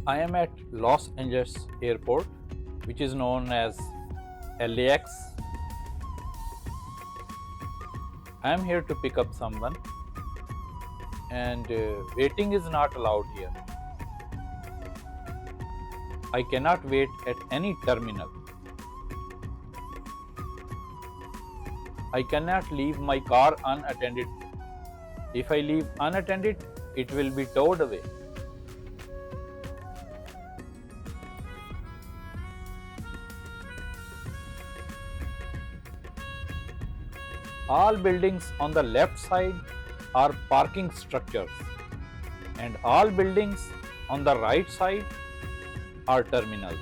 I am at Los Angeles Airport, which is known as LAX. I am here to pick up someone, and waiting is not allowed here. I cannot wait at any terminal. I cannot leave my car unattended. If I leave unattended, it will be towed away. All buildings on the left side are parking structures, and all buildings on the right side are terminals.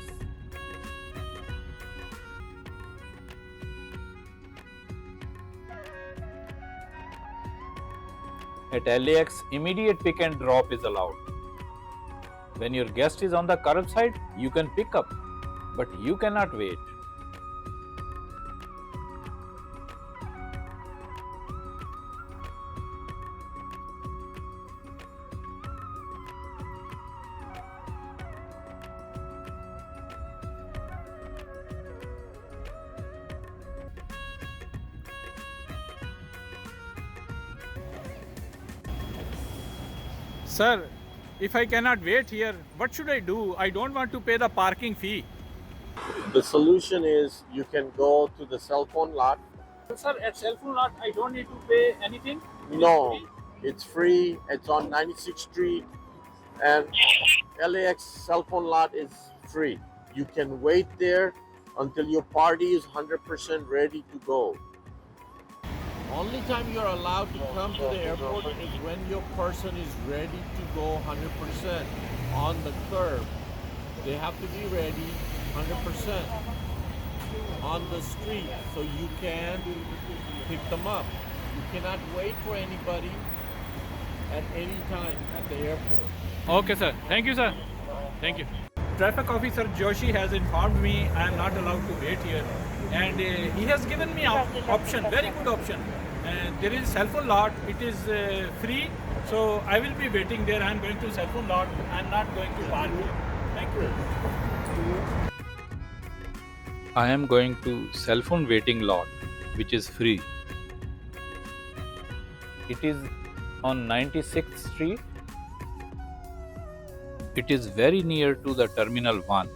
At LAX, immediate pick and drop is allowed. When your guest is on the curbside, you can pick up, but you cannot wait. Sir, if I cannot wait here, what should I do? I don't want to pay the parking fee. The solution is you can go to the cell phone lot. Sir, at cellphonelot, I don't need to pay anything? No, it's free. It's on 96th Street, and LAX cell phone lot is free. You can wait there until your party is 100% ready to go. Only time you're allowed to come to the airport is when your person is ready to go 100% on the curb. They have to be ready 100% on the street so you can pick them up. You cannot wait for anybody at any time at the airport. Okay, sir. Thank you, sir. Thank you. Traffic officer Joshi has informed me I am not allowed to wait here, and he has given me option, very good option. There is cell phone lot. It is free, so I will be waiting there. I am going to cell phone lot. I am not going to park here. Thank you. I am going to cell phone waiting lot, which is free. It is on 96th Street. It is very near to the Terminal 1.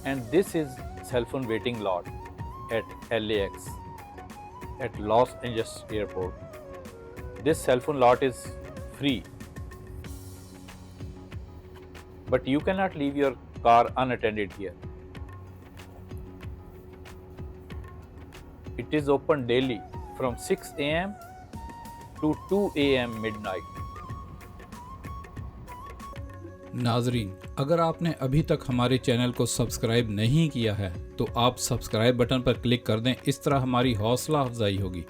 And this is cell phone waiting lot at LAX at Los Angeles Airport. This cell phone lot is free, but you cannot leave your car unattended here. It is open daily from 6 a.m. to 2 a.m. midnight. नाजरीन, अगर आपने अभी तक हमारे channel को subscribe नहीं किया है तो आप सब्सक्राइब बटन पर क्लिक कर दें। इस तरह हमारी हौसला अफजाई होगी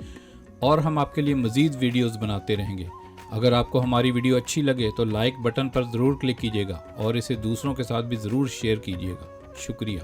और हम आपके लिए मज़ीद वीडियोस बनाते रहेंगे। अगर आपको हमारी वीडियो अच्छी लगे तो लाइक बटन पर ज़रूर क्लिक कीजिएगा और इसे दूसरों के साथ भी ज़रूर शेयर कीजिएगा। शुक्रिया।